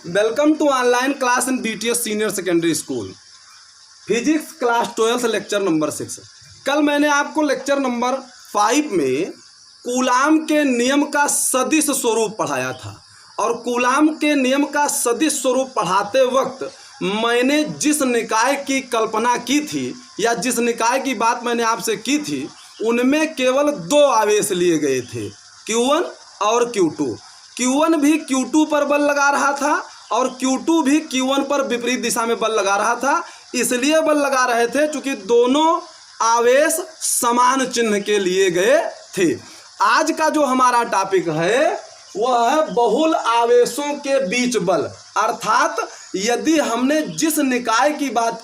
Welcome to online class in BTS senior secondary school physics class 12 lecture number 6। कल मैंने आपको lecture number 5 में coulomb के नियम का सदिश स्वरूप पढ़ाया था और कूलाम के नियम का सदिश स्वरूप पढ़ाते वक्त मैंने जिस निकाय की कल्पना की थी या जिस निकाय की बात मैंने आपसे की थी उनमें केवल दो आवेश लिए गए थे, Q1 और Q2। Q1 भी Q2 पर बल लगा रहा था और Q2 भी Q1 पर विपरीत दिशा में बल लगा रहा था। इसलिए बल लगा रहे थे क्योंकि दोनों आवेश समान चिन्ह के लिए गए थे। आज का जो हमारा टॉपिक है वह है बहुल आवेशों के बीच बल, अर्थात यदि हमने जिस निकाय की बात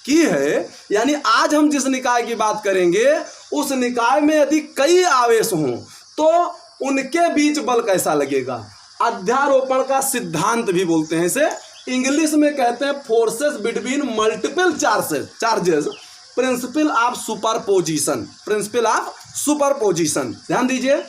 की है, यानी आज हम जिस निकाय की बात करेंगे उस निकाय में यदि कई आवेश हों तो उनके बीच बल कैसा लगेगा। अध्यारोपण का सिद्धांत भी बोलते हैं इसे, इंग्लिश में कहते हैं forces between multiple charges, principle of superposition, principle of superposition. ध्यान दीजिए,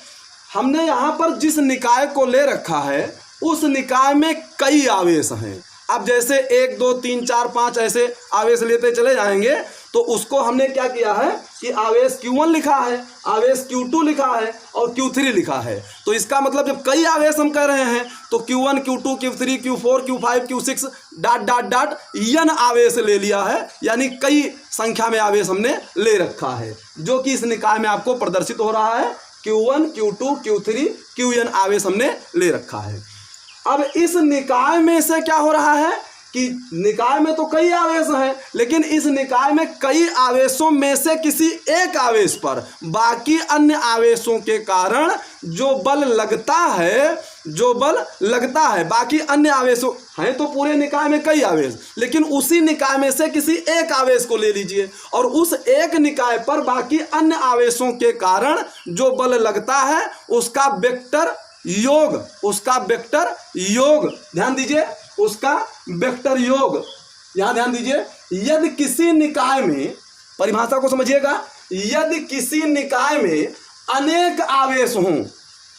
हमने यहाँ पर जिस निकाय को ले रखा है उस निकाय में कई आवेश हैं। अब जैसे 1 2 3 4 5 ऐसे आवेश लेते चले जाएंगे तो उसको हमने क्या किया है कि आवेश Q1 लिखा है, आवेश Q2 लिखा है और Q3 लिखा है। तो इसका मतलब जब कई आवेश हम कह रहे हैं तो Q1 Q2 Q3 Q4 Q5 Q6 dot n आवेश ले लिया है, यानी कई संख्या में आवेश हमने ले रखा है जो कि इस निकाय में आपको प्रदर्शित हो रहा है। Q1 Q2 Q3 Qn आवेश हमने ले रखा है। अब इस निकाय में से क्या हो रहा है कि निकाय में तो कई आवेश हैं, लेकिन इस निकाय में कई आवेशों में से किसी एक आवेश पर बाकी अन्य आवेशों के कारण जो बल लगता है बाकी अन्य आवेशों हैं तो पूरे निकाय में कई आवेश, लेकिन उसी निकाय में से किसी एक आवेश को ले लीजिए और उस एक निकाय पर बाकी अन्य आवेशों के कारण जो बल लगता है उसका वेक्टर योग, ध्यान दीजिए, उसका वेक्टर योग। यहां ध्यान दीजिए, यदि किसी निकाय में, परिभाषा को समझिएगा, यदि किसी निकाय में अनेक आवेश हों,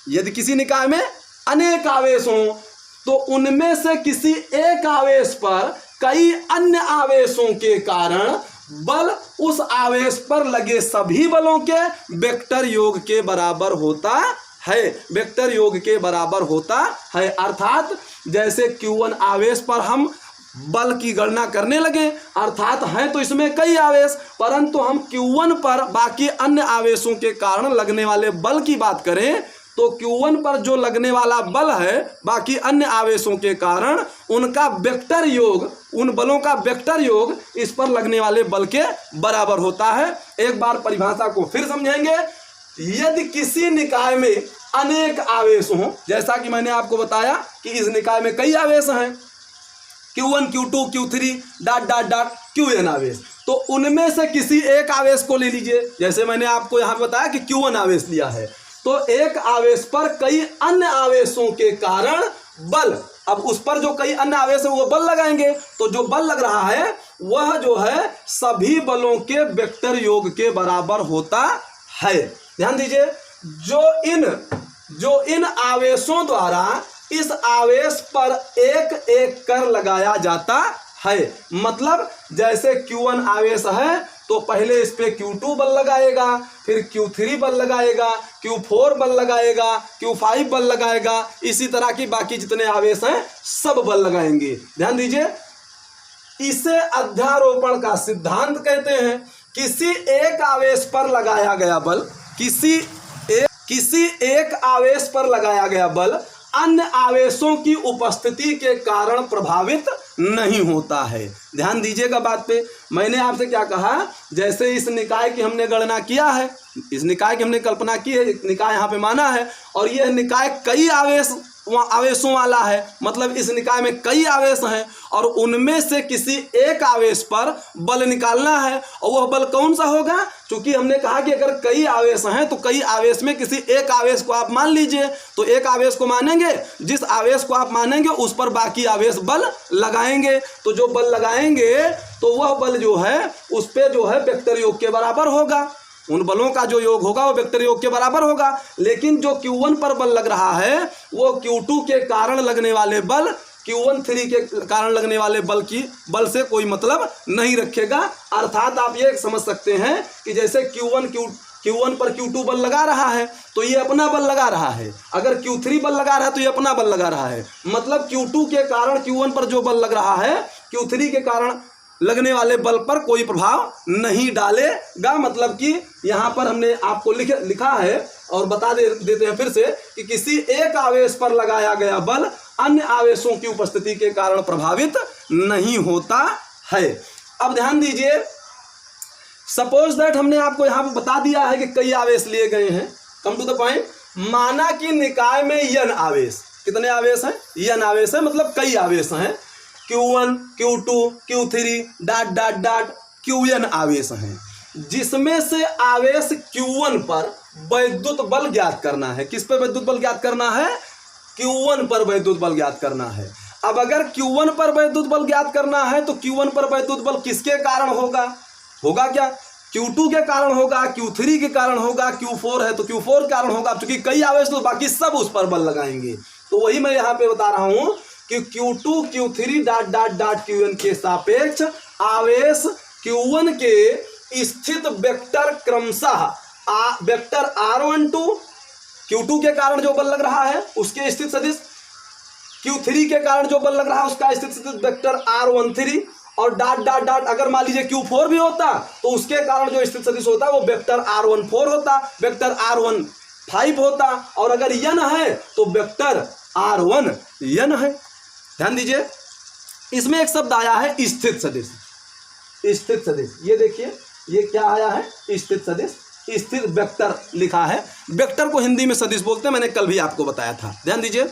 यदि किसी निकाय में अनेक आवेश हों तो उनमें से किसी एक आवेश पर कई अन्य आवेशों के कारण बल उस आवेश पर लगे सभी बलों के वेक्टर योग के बराबर होता है, वेक्टर योग के बराबर होता है। अर्थात जैसे Q1 आवेश पर हम बल की गणना करने लगे, अर्थात है तो इसमें कई आवेश, परंतु हम Q1 पर बाकी अन्य आवेशों के कारण लगने वाले बल की बात करें तो Q1 पर जो लगने वाला बल है बाकी अन्य आवेशों के कारण उनका वेक्टर योग, उन बलों का वेक्टर योग इस पर लगने वाले बल के बराबर होता है। एक बार परिभाषा को फिर समझेंगे, यदि किसी निकाय में अनेक आवेश हों, जैसा कि मैंने आपको बताया कि इस निकाय में कई आवेश हैं, Q1 Q2 Q3 dot Qn आवेश, तो उनमें से किसी एक आवेश को ले लीजिए। जैसे मैंने आपको यहाँ बताया कि Q1 आवेश लिया है तो एक आवेश पर कई अन्य आवेशों के कारण बल, अब उस पर जो कई अन्य आवेश है वो बल लगाएंगे तो जो बल लग रहा है वह जो है सभी बलों के वेक्टर योग के बराबर होता है। ध्यान दीजिए, जो इन आवेशों द्वारा इस आवेश पर एक एक कर लगाया जाता है, मतलब जैसे Q1 आवेश है तो पहले इस पे Q2 बल लगाएगा, फिर Q3 बल लगाएगा, Q4 बल लगाएगा, Q5 बल लगाएगा, इसी तरह की बाकी जितने आवेश हैं सब बल लगाएंगे। ध्यान दीजिए, इसे अध्यारोपण का सिद्धांत कहते हैं। किसी एक आवेश पर लगाया गया बल, किसी एक आवेश पर लगाया गया बल अन्य आवेशों की उपस्थिति के कारण प्रभावित नहीं होता है। ध्यान दीजिएगा बात पे, मैंने आपसे क्या कहा, जैसे इस निकाय की हमने गणना किया है, इस निकाय की हमने कल्पना की है, निकाय यहाँ पे माना है और यह निकाय कई आवेशों वाला है, मतलब इस निकाय में कई आवेश हैं और उनमें से किसी एक आवेश पर बल निकालना है और वह बल कौन सा होगा। क्योंकि हमने कहा कि अगर कई आवेश हैं तो कई आवेश में किसी एक आवेश को आप मान लीजिए, तो एक आवेश को मानेंगे, जिस आवेश को आप मानेंगे उस पर बाकी आवेश बल लगाएंगे, तो जो बल लगाएंगे तो वह बल जो है उस पर जो है वेक्टर योग के बराबर होगा, उन बलों का जो योग होगा वो वेक्टर योग के बराबर होगा। लेकिन जो Q1 पर बल लग रहा है वो Q2 के कारण लगने वाले बल Q13 के कारण लगने वाले बल से कोई मतलब नहीं रखेगा। अर्थात आप ये समझ सकते हैं कि जैसे Q1 पर Q2 बल लगा रहा है तो ये अपना बल लगा रहा है, अगर Q3 बल लगा रहा है तो ये अपना बल लगा रहा है। मतलब Q2 के कारण Q1 पर जो बल लग रहा है Q3 के कारण लगने वाले बल पर कोई प्रभाव नहीं डालेगा। मतलब कि यहाँ पर हमने आपको लिखा है और बता देते हैं फिर से कि किसी एक आवेश पर लगाया गया बल अन्य आवेशों की उपस्थिति के कारण प्रभावित नहीं होता है। अब ध्यान दीजिए, सपोज दैट हमने आपको यहाँ पर बता दिया है कि कई आवेश लिए गए हैं। कम टू द पॉइंट, माना कि निकाय में n आवेश, कितने आवेश हैं? n आवेश है, मतलब कई आवेश हैं। Q1, Q2, Q3 dot dot dot Qn आवेश हैं, जिसमें से आवेश Q1 पर वैद्युत बल ज्ञात करना है। किस पर वैद्युत बल ज्ञात करना है? Q1 पर वैद्युत बल ज्ञात करना है। अब अगर Q1 पर वैद्युत बल ज्ञात करना है तो Q1 पर वैद्युत बल किसके कारण होगा? होगा क्या? Q2 के कारण होगा, Q3 के कारण होगा, Q4 है तो Q4 के कारण होगा, क्योंकि कई आवेश तो बाकी सब उस पर बल लगाएंगे। तो वही मैं यहाँ पे बता रहा हूँ कि Q2, Q3 dot dot dot Qn के सापेक्ष आवेश Q1 के स्थित वेक्टर क्रमशः वेक्टर R12 Q2 के कारण जो बल लग रहा है उसके स्थित सदिश, Q3 के कारण जो बल लग रहा है उसका स्थित सदिश वेक्टर R13 और डॉट डॉट डॉट अगर मान लीजिए Q4 भी होता तो उसके कारण जो स्थित सदिश होता वो वेक्टर R14 होता, वेक्टर R15 होता, और अगर n है तो वेक्टर R1n है। ध्यान दीजिए, इसमें एक शब्द आया है स्थित सदिश। स्थित सदिश, ये देखिए ये क्या आया है? स्थित सदिश। स्थित वेक्टर लिखा है, वेक्टर को हिंदी में सदिश बोलते हैं, मैंने कल भी आपको बताया था। ध्यान दीजिए,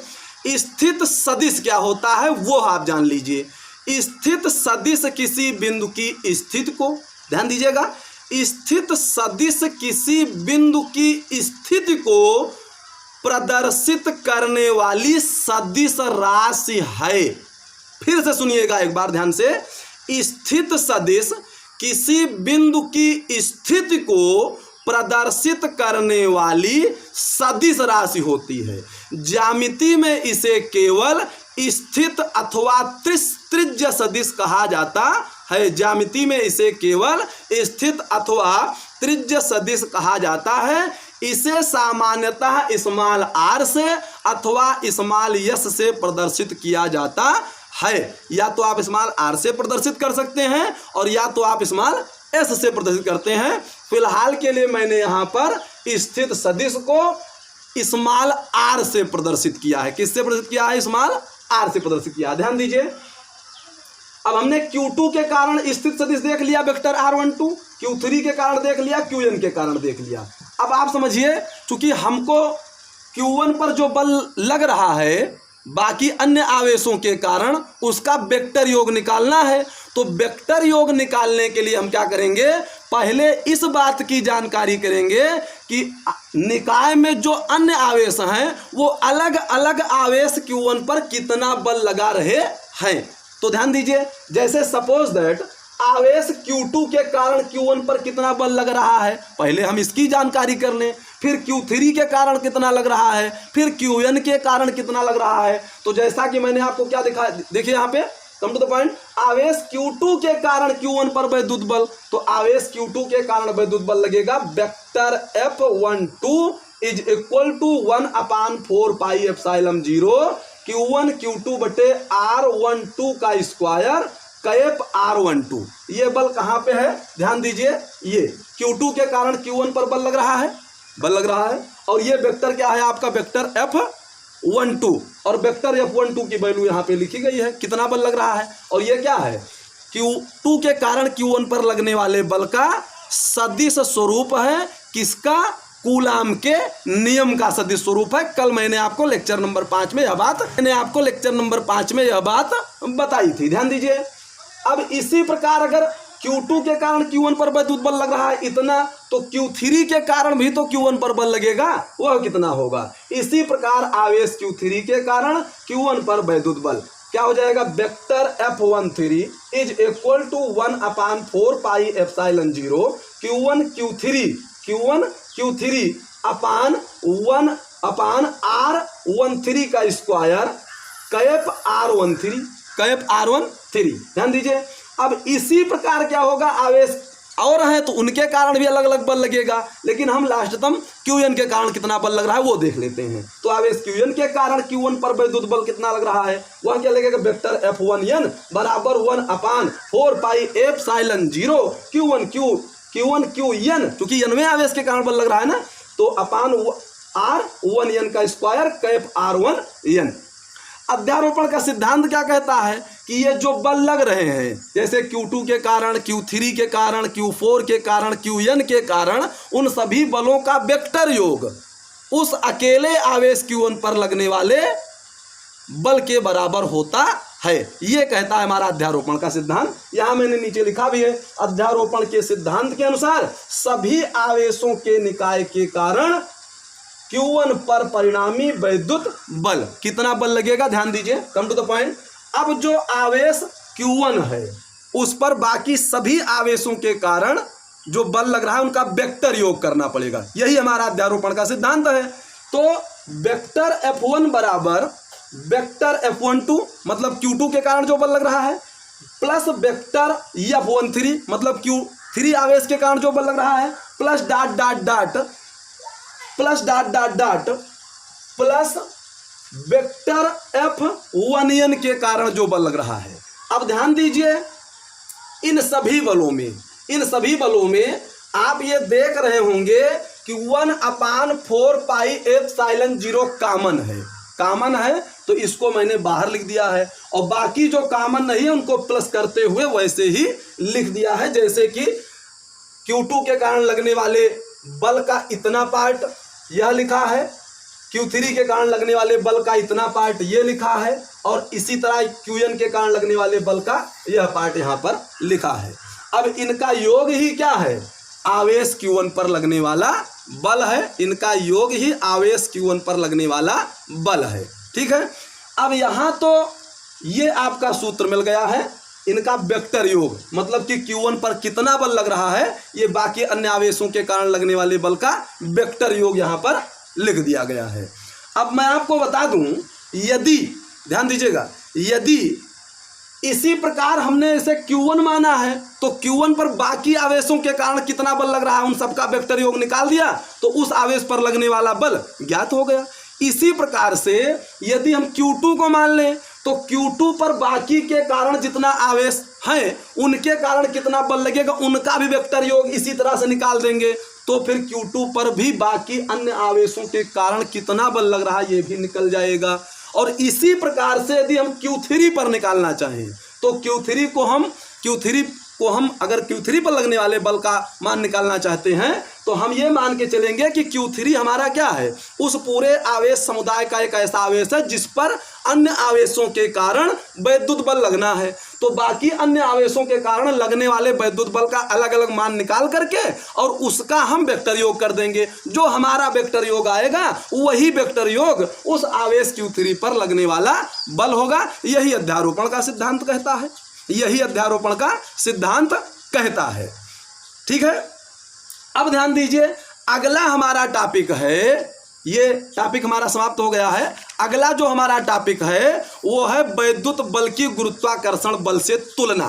स्थित सदिश क्या होता है वो आप जान लीजिए। स्थित सदिश किसी बिंदु की स्थिति को, ध्यान दीजिएगा, स्थित सदिश किसी बिंदु की स्थिति को प्रदर्शित करने वाली सदिश राशि है। फिर से सुनिएगा एक बार ध्यान से, स्थित सदिश किसी बिंदु की स्थिति को प्रदर्शित करने वाली सदिश राशि होती है। ज्यामिति में इसे केवल स्थित अथवा त्रिज्य सदिश कहा जाता है। ज्यामिति में इसे केवल स्थित अथवा त्रिज्य सदिश कहा जाता है। इसे सामान्यतः स्मॉल r से अथवा स्मॉल s से प्रदर्शित किया जाता है। या तो आप स्मॉल r से प्रदर्शित कर सकते हैं और या तो आप स्मॉल s से प्रदर्शित करते हैं। फिलहाल के लिए मैंने यहाँ पर स्थित सदिश को स्मॉल r से प्रदर्शित किया है। किससे प्रदर्शित किया है? स्मॉल r से प्रदर्शित किया है। ध्यान दीजिए, अब हमने Q2 के कारण स्थित सदिश देख लिया वेक्टर R12, Q3 के कारण देख लिया, Qn के कारण देख लिया। अब आप समझिए, चूंकि हमको Q1 पर जो बल लग रहा है बाकी अन्य आवेशों के कारण उसका वेक्टर योग निकालना है, तो वेक्टर योग निकालने के लिए हम क्या करेंगे? पहले इस बात की जानकारी करेंगे कि निकाय में जो अन्य आवेश हैं वो अलग अलग आवेश Q1 पर कितना बल लगा रहे हैं। तो ध्यान दीजिए, जैसे सपोज दैट आवेश Q2 के कारण Q1 पर कितना बल लग रहा है, पहले हम इसकी जानकारी कर लें। फिर Q3 के कारण कितना लग रहा है, फिर Qn के कारण कितना लग रहा है। तो जैसा कि मैंने आपको क्या दिखा, देखिए यहाँ पे कम टू द पॉइंट, आवेश Q2 के कारण Q1 पर वैद्युत बल, तो आवेश Q2 के कारण वैद्युत बल लगेगा vector F12 is equal to 1/4 pi epsilon 0 Q1 Q2 बटे R12 का स्क्वायर कैप R12। ये बल कहाँ पे है? ध्यान दीजिए, ये Q2 के कारण Q1 पर बल लग रहा है, बल लग रहा है, और ये वेक्टर क्या है आपका? वेक्टर F12, और वेक्टर F12 की वैल्यू यहाँ पे लिखी गई है, कितना बल लग रहा है। और ये क्या है? Q2 के कारण Q1 पर लगने वाले बल का सदिश स्वरूप है। किसका? कूलाम के नियम का सदिश स्वरूप है। कल मैंने आपको लेक्चर नंबर 5 में यह बात बताई थी। ध्यान दीजिए, अब इसी प्रकार अगर Q2 के कारण Q1 पर वैद्युत बल लग रहा है इतना, तो Q3 के कारण भी तो Q1 पर बल लगेगा, वह कितना होगा? इसी प्रकार आवेश Q3 के कारण Q1 पर वैद्युत बल क्या हो जाएगा? Vector F13 is equal to 1/4 pi epsilon 0 Q1 Q3 upon R13 का square cap R13, cap R13। ध्यान दीजिए। अब इसी प्रकार क्या होगा, आवेश और है तो उनके कारण भी अलग अलग बल लगेगा, लेकिन हम लास्टतम Qn के कारण कितना बल लग रहा है वो देख लेते हैं। तो आवेश Qn के कारण Q1 पर वैद्युत बल कितना लग रहा है, वह क्या लगेगा, वेक्टर F1n बराबर 1/4 पाई एप्सिलॉन0 Q1 Qn, क्योंकि n में आवेश के कारण बल लग रहा है ना, तो अपान R1n का स्क्वायर कैप R1n। अध्यारोपण का सिद्धांत क्या कहता है कि ये जो बल लग रहे हैं, जैसे Q2 के कारण, Q3 के कारण, Q4 के कारण, Qn के कारण, उन सभी बलों का वेक्टर योग उस अकेले आवेश Q1 पर लगने वाले बल के बराबर होता है। ये कहता है हमारा अध्यारोपण का सिद्धांत। यहां मैंने नीचे लिखा भी है, अध्यारोपण के सिद्धांत के अनुसार सभी आवेशों के निकाय के कारण Q1 पर परिणामी वैद्युत बल, कितना बल लगेगा, ध्यान दीजिए, कम टू द पॉइंट। अब जो आवेश Q1 है उस पर बाकी सभी आवेशों के कारण जो बल लग रहा है उनका वेक्टर योग करना पड़ेगा। यही हमारा अध्यारोपण का सिद्धांत है। तो वेक्टर F1 बराबर वेक्टर F12 मतलब Q2 के कारण जो बल लग रहा है, प्लस वेक्टर F13 मतलब Q3 आवेश के कारण जो बल लग रहा है, plus dot dot dot plus vector F1n के कारण जो बल लग रहा है। अब ध्यान दीजिए, इन सभी बलों में आप ये देख रहे होंगे कि 1/4 पाई एप्सिलॉन0 कामन है, तो इसको मैंने बाहर लिख दिया है, और बाकी जो कामन नहीं है उनको प्लस करते हुए वैसे ही लिख दिया है। जैसे कि Q2 के कारण लगने वाले बल का इतना पार्ट यह लिखा है, Q3 के कारण लगने वाले बल का इतना पार्ट ये लिखा है, और इसी तरह Qn के कारण लगने वाले बल का यह पार्ट यहाँ पर लिखा है। अब इनका योग ही क्या है, आवेश Q1 पर लगने वाला बल है। इनका योग ही आवेश Q1 पर लगने वाला बल है। ठीक है। अब यहाँ तो ये आपका सूत्र मिल गया है, इनका वेक्टर योग मतलब कि Q1 पर कितना बल लग रहा है, ये बाकी अन्य आवेशों के कारण लगने वाले बल का वेक्टर योग यहाँ पर लिख दिया गया है। अब मैं आपको बता दूं, यदि ध्यान दीजिएगा, यदि इसी प्रकार हमने इसे Q1 माना है तो Q1 पर बाकी आवेशों के कारण कितना बल लग रहा है उन सबका वेक्टर योग निकाल दिया तो उस आवेश पर लगने वाला बल ज्ञात हो गया। इसी प्रकार से यदि हम Q2 को मान लें तो Q2 पर बाकी के कारण जितना आवेश है उनके कारण कितना बल लगेगा उनका भी वेक्टर योग इसी तरह से निकाल देंगे, तो फिर Q2 पर भी बाकी अन्य आवेशों के कारण कितना बल लग रहा है ये भी निकल जाएगा। और इसी प्रकार से यदि हम Q3 पर निकालना चाहें तो Q3 को हम अगर Q3 पर लगने वाले बल का मान निकालना चाहते हैं तो हम ये मान के चलेंगे कि Q3 हमारा क्या है, उस पूरे आवेश समुदाय का एक ऐसा आवेश है जिस पर अन्य आवेशों के कारण वैद्युत बल लगना है। तो बाकी अन्य आवेशों के कारण लगने वाले वैद्युत बल का अलग अलग मान निकाल करके और उसका हम वेक्टर योग कर देंगे। जो हमारा वेक्टर योग आएगा वही वेक्टर योग उस आवेश Q3 पर लगने वाला बल होगा। यही अध्यारोपण का सिद्धांत कहता है, यही अध्यारोपण का सिद्धांत कहता है। ठीक है। अब ध्यान दीजिए, अगला हमारा टॉपिक है, ये टॉपिक हमारा समाप्त हो गया है। अगला जो हमारा टॉपिक है वो है वैद्युत बल की गुरुत्वाकर्षण बल से तुलना।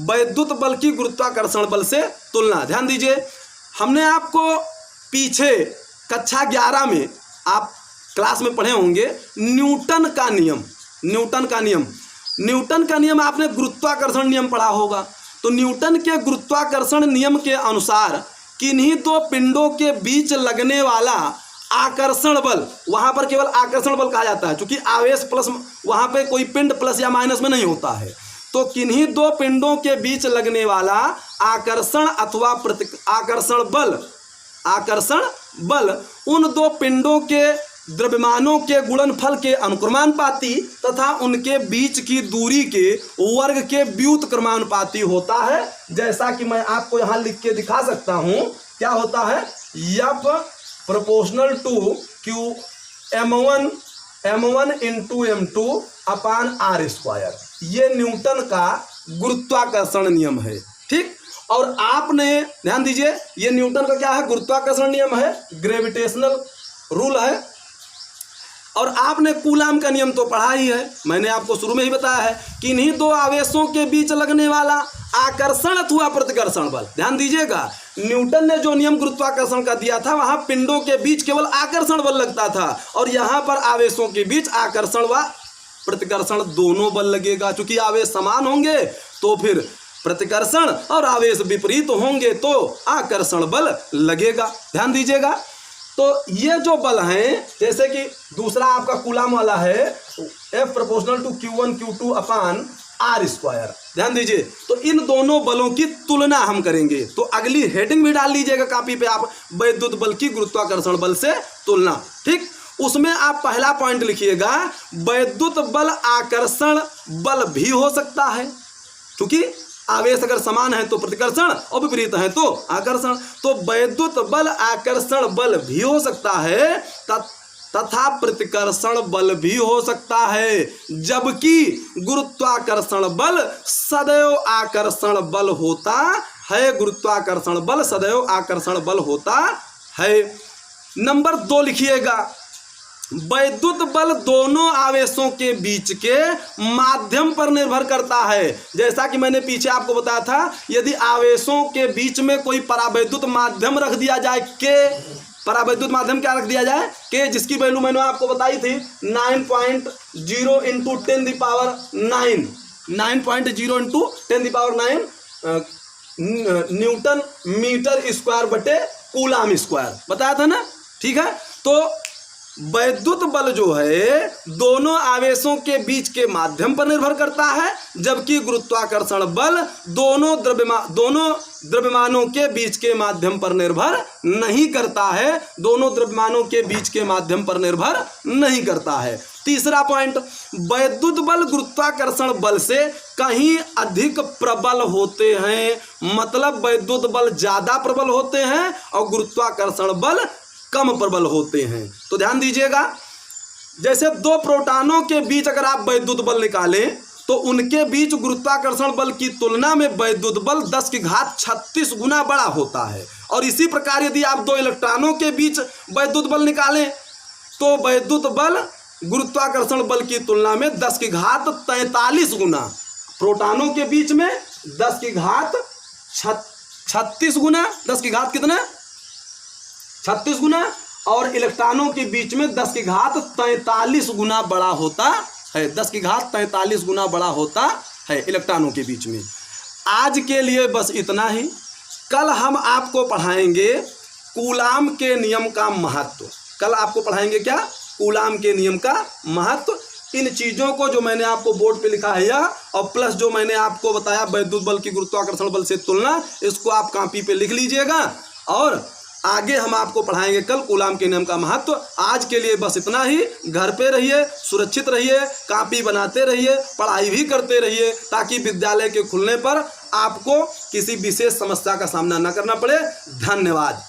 वैद्युत बल की गुरुत्वाकर्षण बल से तुलना। ध्यान दीजिए, हमने आपको पीछे कक्षा 11 में आप क्लास में पढ़े होंगे न्यूटन का नियम आपने गुरुत्वाकर्षण नियम पढ़ा होगा। तो न्यूटन के गुरुत्वाकर्षण नियम के अनुसार किन्हीं दो पिंडों के बीच लगने वाला आकर्षण बल, वहां पर केवल आकर्षण बल कहा जाता है क्योंकि आवेश प्लस, वहां पे कोई पिंड प्लस या माइनस में नहीं होता है। तो किन्हीं दो पिंडों के बीच लगने वाला आकर्षण अथवा आकर्षण बल उन दो पिंडों के द्रव्यमानों के गुणनफल के अनुक्रमानुपाती तथा उनके बीच की दूरी के वर्ग के व्युत क्रमानुपाती होता है। जैसा कि मैं आपको यहाँ लिख के दिखा सकता हूँ, क्या होता है, F proportional to Q m1 into m2 upon r square. ये न्यूटन का गुरुत्वाकर्षण नियम है। ठीक। और आपने ध्यान दीजिए, ये न्यूटन का क्या है, गुरुत्वाकर्षण नियम है, ग्रेविटेशनल रूल है। और आपने कूलाम का नियम तो पढ़ा ही है, मैंने आपको शुरू में ही बताया है कि इन्हीं दो आवेशों के बीच लगने वाला आकर्षण अथवा प्रतिकर्षण बल। ध्यान दीजिएगा, न्यूटन ने जो नियम गुरुत्वाकर्षण का दिया था वहां पिंडों के बीच केवल आकर्षण बल लगता था, और यहां पर आवेशों के बीच आकर्षण व प्रतिकर्षण दोनों बल लगेगा। चूंकि आवेश समान होंगे तो फिर प्रतिकर्षण, और आवेश विपरीत होंगे तो आकर्षण बल लगेगा। ध्यान दीजिएगा, तो ये जो बल हैं, जैसे कि दूसरा आपका कूलाम वाला है F proportional to Q1 Q2 upon R square. ध्यान दीजिए, तो इन दोनों बलों की तुलना हम करेंगे। तो अगली हेडिंग भी डाल लीजिएगा कापी पे आप, वैद्युत बल की गुरुत्वाकर्षण बल से तुलना। ठीक, उसमें आप पहला पॉइंट लिखिएगा, वैद्युत बल आकर्षण बल भी हो सकता है, क्योंकि आवेश अगर समान है तो प्रतिकर्षण और विपरीत है तो आकर्षण। तो वैद्युत बल आकर्षण बल भी हो सकता है तथा प्रतिकर्षण बल भी हो सकता है, जबकि गुरुत्वाकर्षण बल सदैव आकर्षण बल होता है। गुरुत्वाकर्षण बल सदैव आकर्षण बल होता है। नंबर 2 लिखिएगा, वैद्युत बल दोनों आवेशों के बीच के माध्यम पर निर्भर करता है। जैसा कि मैंने पीछे आपको बताया था, यदि आवेशों के बीच में कोई परावैद्युत माध्यम रख दिया जाए, के परावैद्युत माध्यम क्या रख दिया जाए, के, जिसकी वैल्यू मैंने आपको बताई थी 9.0 into 10⁹, 9.0 into 10⁹ newton metre square बटे कूलाम स्क्वायर बताया था ना। ठीक है, तो वैद्युत बल जो है दोनों आवेशों के बीच के माध्यम पर निर्भर करता है, जबकि गुरुत्वाकर्षण बल दोनों द्रव्यमानों के बीच के माध्यम पर निर्भर नहीं करता है। दोनों द्रव्यमानों के बीच के माध्यम पर निर्भर नहीं करता है। तीसरा पॉइंट, वैद्युत बल गुरुत्वाकर्षण बल से कहीं अधिक प्रबल होते हैं, मतलब वैद्युत बल ज्यादा प्रबल होते हैं और गुरुत्वाकर्षण बल कम प्रबल होते हैं। तो ध्यान दीजिएगा, जैसे दो प्रोटॉनों के बीच अगर आप वैद्युत बल निकालें तो उनके बीच गुरुत्वाकर्षण बल की तुलना में वैद्युत बल 10⁻36 गुना बड़ा होता है। और इसी प्रकार यदि आप दो इलेक्ट्रॉनों के बीच वैद्युत बल निकालें तो वैद्युत बल गुरुत्वाकर्षण बल की तुलना में 10⁻43 गुना, प्रोटॉनों के बीच में 10⁻36 गुना, 10 कितना 36 गुना, और इलेक्ट्रॉनों के बीच में 10⁻43 गुना बड़ा होता है। 10⁻43 गुना बड़ा होता है इलेक्ट्रॉनों के बीच में। आज के लिए बस इतना ही। कल हम आपको पढ़ाएंगे कूलाम के नियम का महत्व। कल आपको पढ़ाएंगे क्या, कूलाम के नियम का महत्व। इन चीज़ों को जो मैंने आपको बोर्ड पे लिखा है यह, और प्लस जो मैंने आपको बताया वैद्युत बल की गुरुत्वाकर्षण बल से तुलना, इसको आप कॉपी पे लिख लीजिएगा। और आगे हम आपको पढ़ाएंगे कल कूलाम के नियम का महत्व। आज के लिए बस इतना ही। घर पे रहिए, सुरक्षित रहिए, कॉपी बनाते रहिए, पढ़ाई भी करते रहिए, ताकि विद्यालय के खुलने पर आपको किसी विशेष समस्या का सामना न करना पड़े। धन्यवाद।